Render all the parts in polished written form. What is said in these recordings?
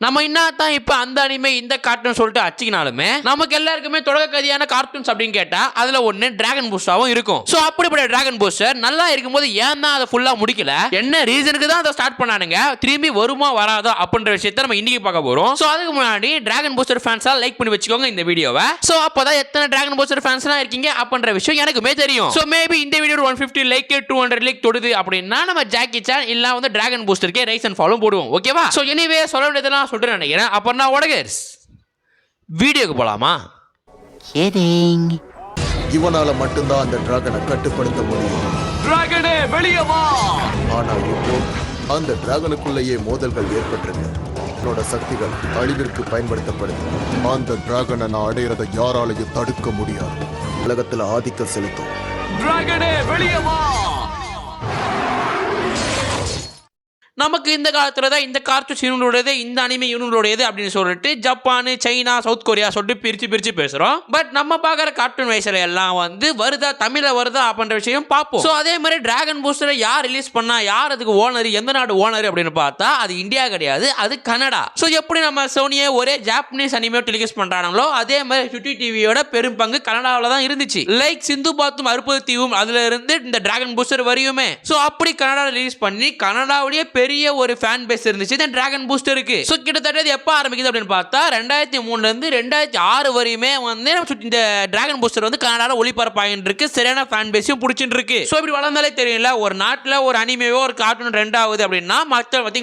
நம்ம என்னத்தான் இப்ப அந்த அனிமே இந்த கார்ட்டூன் சொல்லிட்டு அச்சிக்கினாலுமே நமக்கு எல்லாருக்குமே தொடக்க கதையான கார்ட்டூன்ஸ் அப்படின்னு கேட்டா அதுல ஒண்ணு டிராகன் பூஸ்டராவும் இருக்கும். சோ அப்படிப்பட்ட டிராகன் பூஸ்டர் நல்லா இருக்கும்போது ஏன் தான் அதை ஃபுல்லா முடிக்கல, என்ன ரீசனுக்கு தான் அதை ஸ்டார்ட் பண்ணானுங்க, திரும்பி வருமா வராதோ அப்படின்ற விஷயத்தை நம்ம இன்னைக்கு பார்க்க போறோம். சோ அதுக்கு முன்னாடி டிராகன் பூஸ்டர் ஃபேன்ஸா லைக் பண்ணி வச்சுக்கோங்க இந்த வீடியோவை. சோ அப்பதான் எத்தனை டிராகன் பூஸ்டர் ஃபேன்ஸ்லாம் இருக்கீங்க அப்படின்ற விஷயம் எனக்குமே தெரியும். சோ மேபி இந்த வீடியோ 150 லைக் 200 லைக் தொடுது அப்படின்னா நம்ம ஜாக்கி சான் இல்ல வந்து டிராகன் பூஸ்டர்க்கே ரைஸ் அண்ட் ஃபாலோ போடுவோம். ஓகேவா? சோ எனிவே சொல்ல வேண்டியதெல்லாம் சொல்றேன் நினைக்கிறேன். அப்புறம் நான் ஓடகர்ஸ் வீடியோக்கு போலாமா? இவனால மட்டும்தான் அந்த டிராகனை கட்டுப்படுத்த முடியும். டிராகனே வெளியே வா. ஆனா இப்போ அந்த டிராகனுக்குள்ளேயே மோதல்கள் ஏற்பட்டிருக்கு. அவனோட சக்திகள் அழிவிற்கு பயன்படுத்தப்படுது. அந்த டிராகனை நான் அடையிறதை யாராலையும் தடுக்க முடியாது. உலகத்துல ஆதிக்கம் செலுத்தும். டிராகனே வெளியே வா. நமக்கு இந்த காலத்துல தான் இந்த கார்ட்டூன் யூனிட்டோடது இந்த அனிமே யூனிட்டோடது அப்படின்னு சொல்லிட்டு ஜப்பான், சைனா, சவுத் கொரியா சொல்லிட்டு பிரிச்சு பேசுறோம். பட் நம்ம பார்க்குற கார்ட்டூன் வயசுல எல்லாம் வந்து வருதா தமிழ்ல வருதா அப்படின்ற விஷயம் பார்ப்போம். ஸோ அதே மாதிரி டிராகன் பூஸ்டரை யார் ரிலீஸ் பண்ணா, யார் அதுக்கு ஓனர், எந்த நாடு ஓனர் அப்படின்னு பார்த்தா அது இந்தியா கிடையாது, அது கனடா. ஸோ எப்படி நம்ம சோனியை ஒரே ஜாப்பனீஸ் அனிமே டெலிகாஸ்ட் பண்றாங்களோ அதே மாதிரி சுட்டி டிவியோட பெரும் பங்கு கனடாவில் தான் இருந்துச்சு. லைக் சிந்து பாத்தும் அற்புத தீவும் அதுல இருந்து இந்த டிராகன் பூஸ்டர் வரையுமே. ஸோ அப்படி கனடா ரிலீஸ் பண்ணி கனடாவுடைய பெரிய ஒரு ஃபேன் பேஸ் இருந்துச்சு இந்த டிராகன் பூஸ்டருக்கு. சோ கிட்டத்தட்ட இது எப்ப ஆரம்பிக்குது அப்படின்னு பார்த்தா 2003 ல இருந்து 2006 வரையுமே வந்து இந்த டிராகன் பூஸ்டர் வந்து கனடால ஒளிபரப்பாகிட்டு இருக்கு. சரியான ஃபேன் பேஸையும் பிடிச்சிட்டு இருக்கு. சோ இப்படி வளர்ந்தாலே தெரியல ஒரு நாட்டுல ஒரு அனிமேவோ ஒரு கார்ட்டூன் ட்ரெண்ட் ஆகுது அப்படின்னா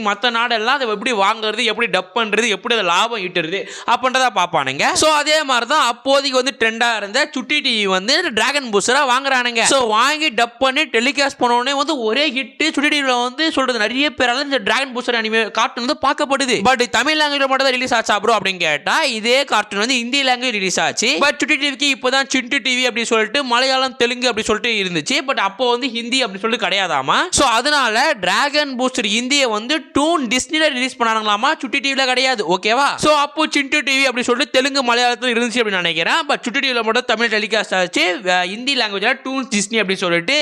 மற்ற நாடெல்லாம் அதை எப்படி வாங்குறது, எப்படி டப் பண்றது, எப்படி அதை லாபம் ஈட்டுறது அப்படின்றத பார்ப்பானுங்க. சோ அதே மாதிரி தான் அப்போதைக்கு வந்து ட்ரெண்டா இருந்த சுட்டி டிவி வந்து டிராகன் பூஸ்டரா வாங்குறானுங்க. சோ வாங்கி டப் பண்ணி டெலிகாஸ்ட் பண்ண உடனே வந்து ஒரே ஹிட். சுட்டி டிவில வந்து சொல்றது நிறைய பேரால இந்த டிராகன் பூஸ்டர் அனிமே கார்ட்டூன் வந்து பார்க்கப்படுது. பட் தமிழ் லாங்குவேஜ்ல மட்டும் தான் ரிலீஸ் ஆச்சா ப்ரோ அப்படின்னு கேட்டா இதே கார்ட்டூன் வந்து இந்தி லாங்குவேஜ் ரிலீஸ் ஆச்சு. பட் சுட்டி டிவிக்கு இப்போதான் சிண்டு டிவி அப்படி சொல்லிட்டு மலையாளம் தெலுங்கு அப்படி சொல்லிட்டு இருந்துச்சு. பட் அப்போ வந்து ஹிந்தி அப்படி சொல்லிட்டு கிடையாதாமா. சோ அதனால டிராகன் பூஸ்டர் ஹிந்தியை வந்து டூன் டிஸ்னில ரிலீஸ் பண்ணாங்களாமா, சுட்டி டிவில கிடையாது. ஓகேவா? சோ அப்போ சிண்டு டிவி அப்படி சொல்லிட்டு தெலுங்கு மலையாளத்துல இருந்துச்சு அப்படின்னு நினைக்கிறேன். பட் சுட்டி டிவில மட்டும் தமிழ் டெலிகாஸ்ட் ஆச்சு. ஹிந்தி லாங்குவேஜ்ல டூன் டிஸ்னி அப்படி சொல்லிட்டு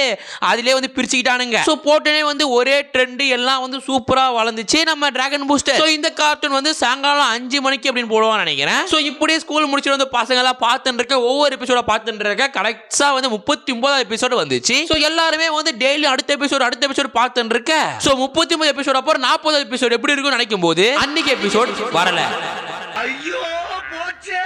அதிலே வந்து பிரிச்சுக்கிட்டானுங்க. சோ போட்டனே வந்து ஒரே ட்ரெண்ட் எல்லாம் வந்து சூப்பரா வளர்ந்துச்சு நம்ம டிராகன் பூஸ்டர். சோ இந்த கார்ட்டூன் வந்து சாயங்காலம் 5 மணிக்கு அப்படின்னு போடுவான்னு நினைக்கிறேன். சோ இப்படியே ஸ்கூல் முடிச்சிட்டு வந்து பசங்க எல்லாம் பார்த்துட்டு இருக்க, ஒவ்வொரு எபிசோட பார்த்துட்டு இருக்க, கரெக்டா வந்து 39 எபிசோடு வந்துச்சு. சோ எல்லாருமே வந்து டெய்லி அடுத்த எபிசோடு பார்த்துட்டு இருக்க. சோ 39 எபிசோட் அப்புறம் 40 எபிசோட் எப்படி இருக்கும்னு நினைக்கும் போது அன்னைக்கு எபிசோட் வரல. ஐயோ போச்சே.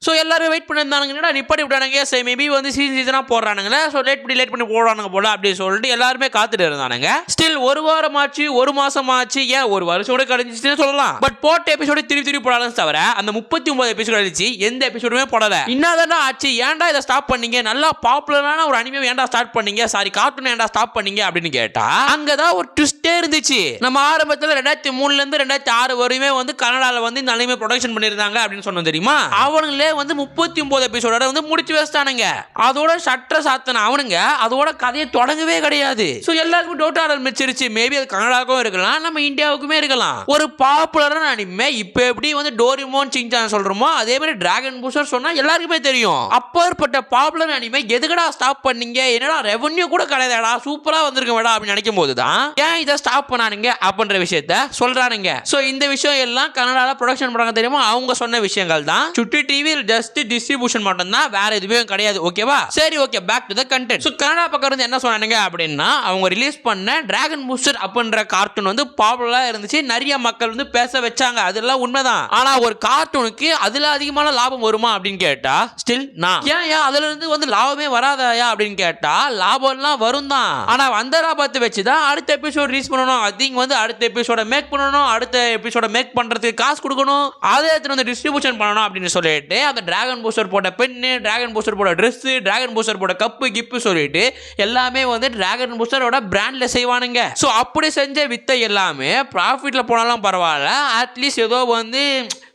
ஸோ எல்லாரும் வெயிட் பண்ணியிருந்தானுங்கடா நிப்பாட்டி விட்டானுங்க. சரி மேபி வந்து சீசனாக போடுறானுங்களே, ஸோ லேட் பண்ணி போடுறானுங்க போல அப்படின்னு சொல்லிட்டு எல்லாருமே காத்துட்டு இருந்தானுங்க. ஸ்டில் ஒரு வாரம் ஆச்சு, ஒரு மாசம் ஆச்சு, ஏன் ஒரு வருஷம் கூட கழிஞ்சிச்சுன்னு சொல்லலாம். பட் போட்ட எபிசோடு திருப்பி போடாலும் தவிர அந்த 39 எபிசோட் கழிச்சு எந்த எபிசோடுமே போடல. என்னதானா ஆச்சு, ஏன்டா இதை ஸ்டாப் பண்ணீங்க, நல்லா பாப்புலரான ஒரு அனிமே ஏன்டா ஸ்டார்ட் பண்ணீங்க, சாரி கார்ட்டூன் ஏன்டா ஸ்டாப் பண்ணீங்க அப்படின்னு கேட்டா அங்கதான் ஒரு ட்விஸ்டே இருந்துச்சு. நம்ம ஆரம்பத்தில் 2003 ல இருந்து 2006 வரையுமே வந்து கனடால வந்து இந்த அனிமே ப்ரொடக்ஷன் பண்ணியிருந்தாங்க அப்படின்னு சொன்னோம் தெரியுமா. அவனுங்களே வந்து 39 எபிசோட வந்து முடிச்சு வச்சிட்டானுங்க. அதோட ஷட்டரை சாத்தன அவனுங்க அதோட கதையை தொடங்கவே கிடையாது. சோ எல்லாருக்கும் டவுட் ஆரம்பிச்சிருச்சு, மேபி அது கனடாவுக்கும் இருக்கலாம், நம்ம இந்தியாவுக்குமே இருக்கலாம். ஒரு பாப்புலரான அனிமே இப்ப எப்படி வந்து டோரிமோன், சின்சான் சொல்றோமோ அதே மாதிரி டிராகன் பூஸ்டர் சொன்னா எல்லாருக்குமே தெரியும். அப்பேற்பட்ட பாப்புலர் அனிமே எதுக்கடா ஸ்டாப் பண்ணீங்க, என்னடா ரெவென்யூ கூட கிடையாதுடா, சூப்பரா வந்திருக்கும் வேடா அப்படின்னு நினைக்கும் போதுதான் ஏன் இதை ஸ்டாப் பண்ணானுங்க அப்படின்ற விஷயத்த சொல்றானுங்க. சோ இந்த விஷயம் எல்லாம் கனடால ப்ரொடக்ஷன் பண்றாங்க தெரியுமா, அவங்க சொன்ன விஷயங்கள் தான். சுட்டி டிவி ஜஸ்ட் டிஸ்ட்ரிபியூஷன் மட்டும் தான், வேற எதுவுமே கிடையாது. ஓகேவா? சரி okay, back to the content. So Canada பக்கம் இருந்து என்ன சொன்னாங்க அப்படின்னா அவங்க ரிலீஸ் பண்ண டிராகன் பூஸ்டர் அப்படின்ற கார்ட்டூன் வந்து பாப்புலரா இருந்துச்சு, நிறைய மக்கள் வந்து பேச வச்சாங்க, அதெல்லாம் உண்மைதான். ஆனா ஒரு கார்ட்டூனுக்கு அதுல அதிகமான லாபம் வருமா அப்படின்னு கேட்டா ஸ்டில் நான் ஏன் அதுல இருந்து வந்து லாபமே வராதாயா அப்படின்னு கேட்டா லாபம்லாம் வரும் தான். ஆனா அந்த லாபத்தை வச்சுதான் அடுத்த எபிசோட் ரிலீஸ் பண்ணணும், அதிங்க வந்து அடுத்த எபிசோட மேக் பண்ணணும், அடுத்த எபிசோட மேக் பண்றதுக்கு காசு கொடுக்கணும், அதை எடுத்து வந்து டிஸ்ட்ரிபியூஷன் பண்ணணும் அப்படின்னு சொல்லிட்டு அந்த டிராகன் பூஸ்டர் போட்ட பென்னு, டிராகன் பூஸ்டர் போட்ட ட்ரெஸ், டிராகன் பூஸ்டர் போட்ட கப்பு கிப்பு சொல்லிட்டு எல்லாமே வந்து டிராகன் பூஸ்டரோட பிராண்ட்ல செய்வானுங்க. சோ அப்படி செஞ்ச வித்தை எல்லாமே ப்ராஃபிட்ல போனாலும் பரவாயில்ல, அட்லீஸ்ட் ஏதோ வந்து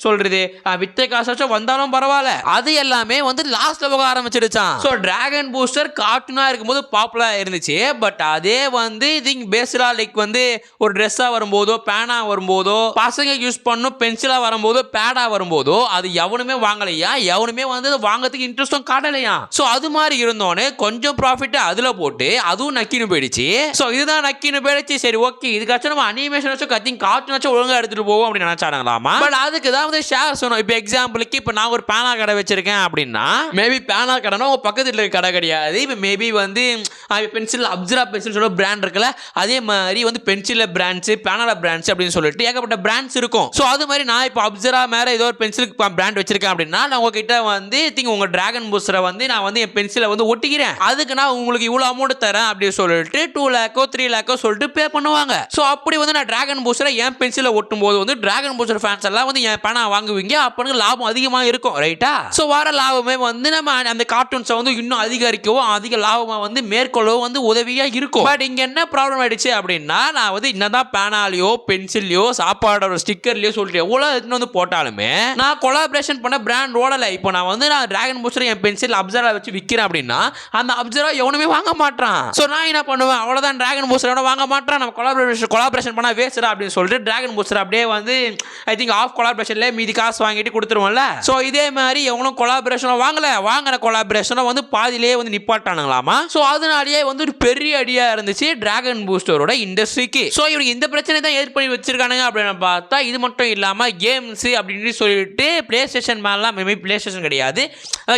சொல்றது வித்த காசாச்சும் வந்தாலும் பரவாயில்ல, அது எல்லாமே வந்து லாஸ்ட்ல போக ஆரம்பிச்சிடுச்சான். ஸோ டிராகன் பூஸ்டர் கார்ட்டூனா இருக்கும்போது பாப்புலரா இருந்துச்சு. பட் அதே வந்து திங்க் பேஸ்டா லைக் வந்து ஒரு ட்ரெஸ்ஸா வரும்போதோ பேனா வரும்போதோ பசங்க யூஸ் பண்ணும் பென்சிலா வரும்போதோ பேடா வரும்போதோ அது எவனுமே வாங்கலையா, எவனுமே வந்து வாங்கறதுக்கு இன்ட்ரெஸ்டும் காட்டலையா. ஸோ அது மாதிரி இருந்தோன்னு கொஞ்சம் ப்ராஃபிட் அதுல போட்டு அதுவும் நக்கின்னு போயிடுச்சு. ஸோ இதுதான் நக்கின்னு போயிடுச்சு. சரி ஓகே, இதுக்காச்சும் நம்ம அனிமேஷன் வச்சு கத்திங் கார்ட்டூன் வச்சு ஒழுங்கா எடுத்துட்டு போவோம் அப்படின்னு நினைச்சாங்களாமா. பட் அதுக்கு தான் வந்து ஷேர் சொன்னோம். இப்போ எக்ஸாம்பிளுக்கு இப்போ நான் ஒரு பேனா கடை வச்சிருக்கேன் அப்படின்னா மேபி பேனா கடைனா உங்க பக்கத்துல இருக்க கடை கிடையாது. இப்போ மேபி வந்து பென்சில் அப்சரா பென்சில் சொல்ல பிராண்ட் இருக்குல்ல, அதே மாதிரி வந்து பென்சில் பிராண்ட்ஸ் பேனால பிராண்ட்ஸ் அப்படின்னு சொல்லிட்டு ஏகப்பட்ட பிராண்ட்ஸ் இருக்கும். ஸோ அது மாதிரி நான் இப்போ அப்சரா மேல ஏதோ ஒரு பென்சில் பிராண்ட் வச்சிருக்கேன் அப்படின்னா நான் உங்ககிட்ட வந்து திங்க் உங்க டிராகன் பூஸ்டரை வந்து நான் வந்து என் பென்சிலை வந்து ஒட்டிக்கிறேன், அதுக்கு நான் உங்களுக்கு இவ்வளவு அமௌண்ட் தரேன் அப்படின்னு சொல்லிட்டு 2 லேக்கோ 3 லேக்கோ சொல்லிட்டு பே பண்ணுவாங்க. ஸோ அப்படி வந்து நான் டிராகன் பூஸ்டரை என் பென்சிலை ஒட்டும் போது வந்து டிராகன் பூஸ்டர் ஃபேன்ஸ் எல்லாம் வந்து என் பேனா வாங்குவீங்க, அப்போ லாபம் அதிகமாக இருக்கும் ரைட்டா. ஸோ வர லாபமே வந்து நம்ம அந்த கார்ட்டூன்ஸை வந்து இன்னும் அதிகரிக்கவும் அதிக லாபமாக வந்து மேற்கொள்ளவும் வந்து உதவியா இருக்கும். பட் இங்க என்ன ப்ராப்ளம் ஆயிடுச்சு அப்படின்னா நான் வந்து என்னதான் பேனாலையோ பென்சில்லையோ சாப்பாடோட ஸ்டிக்கர்லயோ சொல்லிட்டு எவ்வளவு வந்து போட்டாலுமே நான் கொலாபரேஷன் பண்ண பிராண்ட் ஓடல. இப்போ நான் வந்து நான் டிராகன் பூஸ்டர் என் பென்சில் அப்சரா வச்சு விற்கிறேன் அப்படின்னா அந்த அப்சரா எவனுமே வாங்க மாட்டான். ஸோ நான் என்ன பண்ணுவேன், அவ்வளோதான் டிராகன் பூஸ்டர் வாங்க மாட்டான், நம்ம கொலாபரேஷன் பண்ணா வேஸ்டா அப்படின்னு சொல்லிட்டு டிராகன் பூஸ்டர் அப்படியே வந்து ஐ திங்க் ஆஃப் கொலாபரேஷன்ல மீதி காசு வாங்கிட்டு கொடுத்துருவோம்ல. ஸோ இதே மாதிரி எவனும் கொலாபரேஷன் வாங்கின கொலாபரேஷனை வந்து பாதியிலே வந்து நிப்பாட்டானுங்களாமா. ஸோ அதனாலேயே வந்து ஒரு பெரிய அடியா இருந்துச்சு டிராகன் பூஸ்டரோட இண்டஸ்ட்ரிக்கு. ஸோ இவருக்கு இந்த பிரச்சனை தான் ஏற்படுத்தி வச்சிருக்கானுங்க அப்படின்னு பார்த்தா இது மட்டும் இல்லாமல் கேம்ஸ் அப்படின்னு சொல்லிட்டு பிளே ஸ்டேஷன் மேலாம் மேபி பிளே ஸ்டேஷன் கிடையாது,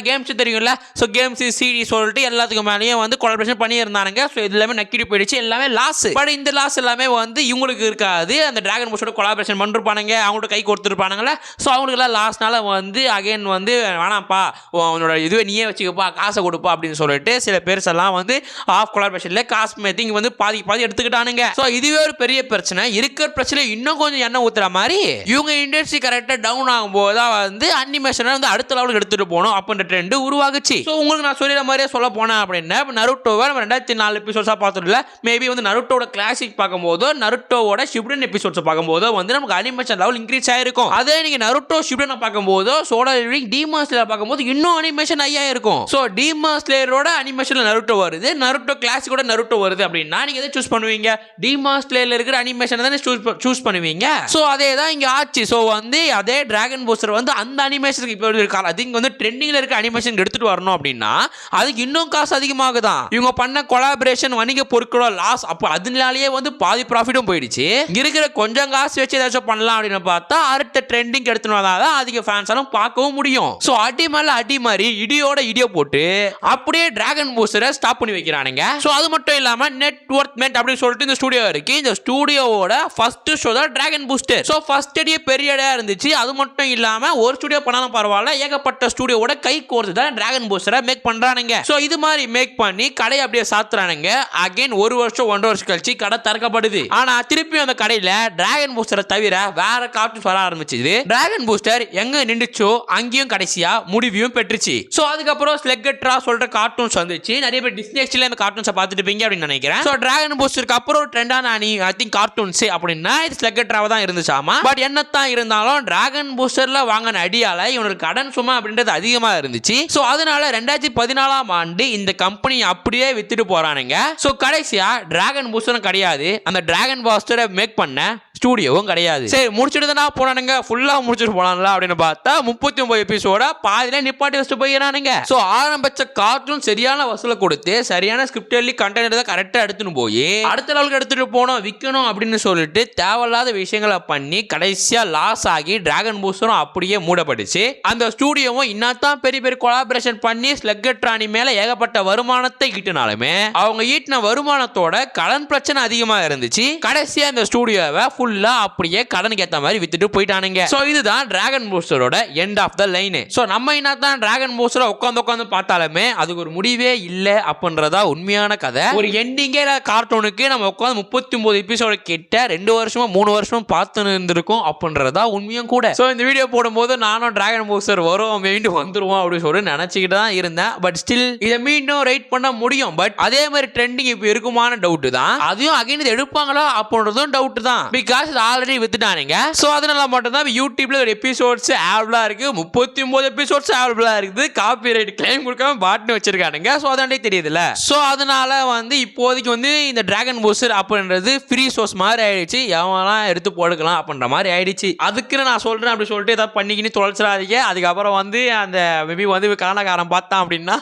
கேம்ஸ் தெரியும்ல. ஸோ கேம்ஸ் சிடி சொல்லிட்டு எல்லாத்துக்கும் மேலேயும் வந்து கொலாபரேஷன் பண்ணியிருந்தானுங்க. ஸோ இது எல்லாமே நக்கிட்டு போயிடுச்சு, எல்லாமே லாஸ். பட் இந்த லாஸ் எல்லாமே வந்து இவங்களுக்கு இருக்காது, அந்த டிராகன் பூஸ்டரோட கொலாபரேஷன் பண்ணிருப்பானுங்க, அவங்கள்ட்ட கை கொடுத்துருப்பானுங்களே. ஸோ அவங்களுக்குலாம் லாஸ்னால வந்து அகைன் வந்து வேணாம்ப்பா அவனோட இதுவே நீயே வச்சுக்கப்பா காசை கொடுப்பா அப்படின்னு சொல்லிட்டு சில பேர்ஸ் எல்லாம் வந்து ஆஃப் கொலாபரேஷன்ல காசு மேத்திங் வந்து பாதி எடுத்துக்கிட்டானுங்க. ஸோ இதுவே ஒரு பெரிய பிரச்சனை. இருக்கிற பிரச்சனை இன்னும் கொஞ்சம் எண்ணெய் ஊத்துற மாதிரி இவங்க இண்டஸ்ட்ரி கரெக்டாக டவுன் ஆகும்போது தான் வந்து அனிமேஷனை வந்து அடுத்த லெவலுக்கு எடுத்துட்டு போகணும் அப்படின்ற ட்ரெண்ட் உருவாகுச்சு. ஸோ உங்களுக்கு நான் சொல்லிடுற மாதிரியே சொல்ல போனேன் அப்படின்னா நருட்டோவை நம்ம 2004 எபிசோட்ஸாக பார்த்துடல, மேபி வந்து நருட்டோட கிளாசிக் பார்க்கும்போதோ நருட்டோவோட ஷிப்டன் எபிசோட்ஸ் பார்க்கும்போதோ வந்து நமக்கு அனிமேஷன் லெவல் இன்க்ரீஸ் ஆயிருக்கும். அதே நீங்க நருட்டோ ஷிப்டன் பார்க்கும்போதோ சோடா டீமான் ஸ்லேயர் பார்க்கும்போது இன்னும் அனிமேஷன் ஐயா இருக்கும். ஸோ டீமான் ஸ்லேயரோட அனிமேஷன்ல நருட்டோ வருது, நருட்டோ கிளாசிக்கோட நருட்டோ வருது அப்படின்னா நீங்க எதை சூஸ் பண்ணுவீங்க? டீமான் ஸ்லேயர்ல இருக்கிற அனிமேஷன் தானே சூஸ் பண்ணுவீங்க. ஸோ அதே தான் இங்க ஆச்சு. ஸோ வந்து அதே டிராகன் பூஸ்டர் வந்து அந்த அனிமேஷனுக்கு இப்போ இருக்காங்க அதிக வந்து ட்ரெண்டிங்ல இருக்க அனிமேஷன் எடுத்துட்டு வரணும் அப்படின்னா அதுக்கு இன்னும் காசு அதிகமாகுதான். இவங்க பண்ண கொலாபரேஷன் வணிக பொருட்களோட லாஸ், அப்போ அதனாலேயே வந்து பாதி ப்ராஃபிட்டும் போயிடுச்சு. இருக்கிற கொஞ்சம் காசு வச்சு ஏதாச்சும் பண்ணலாம் அப்படின்னு பார்த்தா அடுத்த ட்ரெண்டிங் எடுத்துனதால அதிக ஃபேன்ஸ் எல்லாம் பார்க்கவும் முடியும். ஸோ அடி மேல அடி மாதிரி இடியோட இடியோ போட்டு அப்படியே டிராகன் பூஸ்டரை ஸ்டாப் பண்ணி வைக்கிறானுங்க. ஸோ அது மட்டும் இல்லாம நெட்வொர்க்மெண்ட் அப்படின்னு சொல்லிட்டு இந்த ஸ்டுடியோ இருக்கு, இந்த ஸ்டுடியோவோட ஃபர்ஸ்ட் ஷோ தான் டிராகன் பூஸ்டர். ஸோ ஃபர்ஸ்ட் அடியே பெரிய அடியா இருந்துச்சு. அது மட்டும் இல்லாம ஒரு ஸ்டுடியோ பண்ணாலும் பரவாயில்ல, ஏகப்பட்ட ஸ்டுடியோவோட கை கோர்த்து தான் டிராகன் பூஸ்டரை மேக் பண்றானுங்க. ஸோ இது மாதிரி மேக் பண்ணி கடையை அப்படியே சாத்துறானுங்க. அகைன் 1 வருஷம் 1.5 வருஷம் கழிச்சு கடை திறக்கப்படுது. ஆனா திருப்பி அந்த கடையில டிராகன் பூஸ்டரை தவிர வேற கார்ட்டூன்ஸ் வர ஆரம்பிச்சது. டிராகன் பூஸ்டர் எங்க நின்றுச்சோ அங்கேயும் கடைசியா முடிவையும் பெற்றுச்சு. ஸோ அதுக்கப்புறம் ஸ்லெக்கட்ரா சொல்ற கார்ட்டூன்ஸ் வந்துச்சு. நிறைய பேர் டிஸ்னி எக்ஸ்ல இந்த கார்ட்டூன்ஸை பார்த்துட்டு இருப்பீங்க அப்படின்னு நினைக்கிறேன். ஸோ டிராகன் பூஸ்டருக்கு அப்புறம் ட்ரெண்டான ஐ திங்க் கார்ட்டூன்ஸ் அப்படின்னா இது ஸ்லெக்கட்ராவா தான் இருந்துச்சாமா. பட் என்னத்தான் இருந்தாலும் டிராகன் பூஸ்டர்ல வாங்கின அடியால இவனுக்கு கடன் சும்மா அப்படின்றது அதிகமா இருந்துச்சு. ஸோ அதனால 2014ஆம் ஆண்டு இந்த கம்பெனி அப்படியே வித்துட்டு போறானுங்க. ஸோ கடைசியா டிராகன் பூஸ்டரும் கிடையாது, அந்த டிராகன் பூஸ்டரை மேக் பண்ண ஸ்டுடியோவும் கிடையாது. சரி முடிச்சுட்டு தான் போனானுங்க, ஃபுல்லா முடிச்சுட்டு போனாங்களா அப்படின்னு பார்த்தா 39 எபிசோட பாதியில நிப்பாட்டி வச்சுட்டு போயிடானுங்க. ஸோ ஆரம்பிச்ச கார்ட்டூன் சரியான வசூலை கொடுத்து சரியான ஸ்கிரிப்ட் எழுதி கண்டென்ட் தான் கரெக்டாக எடுத்துன்னு போய் அடுத்த லெவலுக்கு எடுத்துட்டு போனோம் விற்கணும் அப்படின்னு சொல்லிட்டு தேவையில்லாத விஷயங்களை பண்ணி கடைசியா லாஸ் ஆகி டிராகன் பூஸ்டரும் அப்படியே மூடப்பட்டுச்சு. அந்த ஸ்டுடியோவும் இன்னத்தான் பெரிய பெரிய கொலாபரேஷன் பண்ணி ஸ்லெக்கட்ரானி மேல ஏகப்பட்ட வருமானத்தை ஈட்டினாலுமே அவங்க ஈட்டின வருமானத்தோட கடன் பிரச்சனை அதிகமா இருந்துச்சு. கடைசியா இந்த ஸ்டுடியோவை ஃபுல்லா அப்படியே கடனுக்கு ஏத்த மாதிரி வித்துட்டு போயிட்டானுங்க. சோ இதுதான் டிராகன் பூஸ்டரோட end of the line. So நம்ம என்னதான் டிராகன் பூஸ்டரை உட்காந்து பார்த்தாலுமே அதுக்கு ஒரு முடிவே இல்ல அப்படின்றதா உண்மையான கதை. ஒரு எண்டிங்கே கார்ட்டூனுக்கு நம்ம உட்காந்து 39 எபிசோட கிட்ட 2 வருஷமா 3 வருஷமா பார்த்து இருந்திருக்கும் அப்படின்றதா உண்மையும் கூட. சோ இந்த வீடியோ போடும்போது நானும் டிராகன் பூஸ்டர் வரும் மீண்டும் வந்துருவோம் அப்படின்னு சொல்லி நினைச்சுக்கிட்டு தான் இருந்தேன். பட் ஸ்டில் இதை மீண்டும் ரைட் பண்ண முடியும். பட் அதே மாதிரி ட்ரெண்டிங் இப்போ இருக்குமான டவுட் தான். அதையும் அகைன் இது எடுப்பாங்களா அப்படின்றதும் டவுட் தான். பிகாஸ் காசு ஆல்ரெடி வித்துட்டானுங்க. ஸோ அதனால மட்டும் தான் யூடியூப்ல ஒரு எபிசோட்ஸ் அவைலபிளா இருக்கு. 39 எபிசோட்ஸ் அவைலபிளா இருக்குது. காப்பி ரைட் கிளைம் கொடுக்காம பாட்னு வச்சிருக்கானுங்க. ஸோ அதாண்டே தெரியுதுல்ல. ஸோ அதனால வந்து இப்போதைக்கு வந்து இந்த டிராகன் பூஸ்டர் அப்படின்றது ஃப்ரீ சோர்ஸ் மாதிரி ஆயிடுச்சு. எவன்லாம் எடுத்து போடுக்கலாம் அப்படின்ற மாதிரி ஆயிடுச்சு. அதுக்குன்னு நான் சொல்றேன் அப்படி சொல்லிட்டு ஏதாவது பண்ணிக்கின்னு தொலைச்சிடாதீங்க. அதுக்கப்புறம் வந்து அந்த மேபி வந்து கனகாரன் பார்த்தான் அப்படின்னா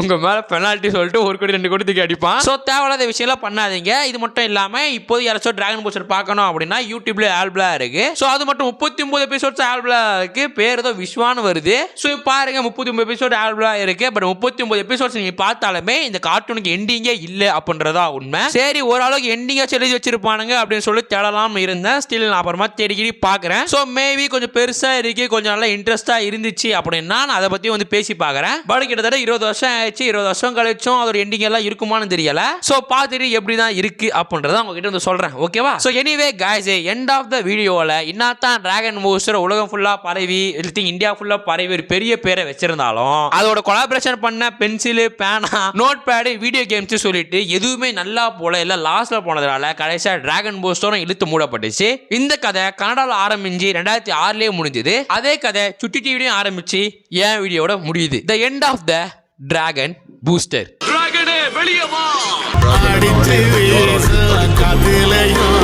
உங்க மேல பெனால்ட்டி சொல்லிட்டு 1 கோடி 2 கோடி தூக்கி அடிப்பான். ஸோ தேவையில்லாத விஷயம்லாம் பண்ணாதீங்க. இது மட்டும் இல்லாம இப்போது யாராச்சும் டிராகன் பூஸ்டர் பார்க்கணும் அப்படின்னா யூடியூப்ல ஆல்பலா இருக்கு. ஸோ அது மட்டும் 39 எபிசோட்ஸ் ஆல்பலா இருக்கு. பேர் ஏதோ விஸ்வான்னு வருது. ஸோ பாருங்க 39 எபிசோட் ஆல்பலா இருக்கு. பட் 39 எபிசோட்ஸ் நீங்க பார்த்தாலுமே இந்த கார்ட்டூனுக்கு எண்டிங்கே இல்லை அப்படின்றதா உண்மை. சரி ஓரளவுக்கு எண்டிங்கா எழுதி வச்சிருப்பானுங்க அப்படின்னு சொல்லி தேடலாம் இருந்தேன். ஸ்டில் நான் அப்புறமா தேடிக்கிடி பார்க்குறேன். ஸோ மேபி கொஞ்சம் பெருசா இருக்கு, கொஞ்சம் நல்லா இன்ட்ரெஸ்டா இருந்துச்சு அப்படின்னா நான் அதை பத்தி வந்து பேசி பார்க்குறேன். பட் கிட்டத்தட்ட 20 வருஷம் ஆயிடுச்சு. 20 வருஷம் கழிச்சும் அதோட எண்டிங் எல்லாம் இருக்குமான்னு தெரியல. ஸோ பார்த்துட்டு எப்படி தான் இருக்கு அப்படின்றத உங்ககிட்ட வந்து சொல்றேன். ஓகேவா? So anyway guys end of the வீடியோல இன்னாதான் டிராகன் பூஸ்டர் உலகம் ஃபுல்லா பரவி இந்தியா ஃபுல்லா பரவி ஒரு பெரிய பேரை வச்சிருந்தாலும் அதோட கொலாபரேஷன் பண்ண பென்சில், பேனா, நோட் பேடு, வீடியோ கேம்ஸ் சொல்லிட்டு எதுவுமே நல்லா போல இல்ல லாஸ்ட்ல போனதுனால கடைசியா டிராகன் பூஸ்டரும் இழுத்து மூடப்பட்டுச்சு. இந்த கதை கனடால ஆரம்பிச்சு 2006லயே முடிஞ்சது. அதே கதை சுட்டி டிவிலையும் ஆரம்பிச்சு என் வீடியோட முடியுது. The end of the dragon booster. டிராகனே வெளியே வா. அடிச்சு வீச கதிலையும்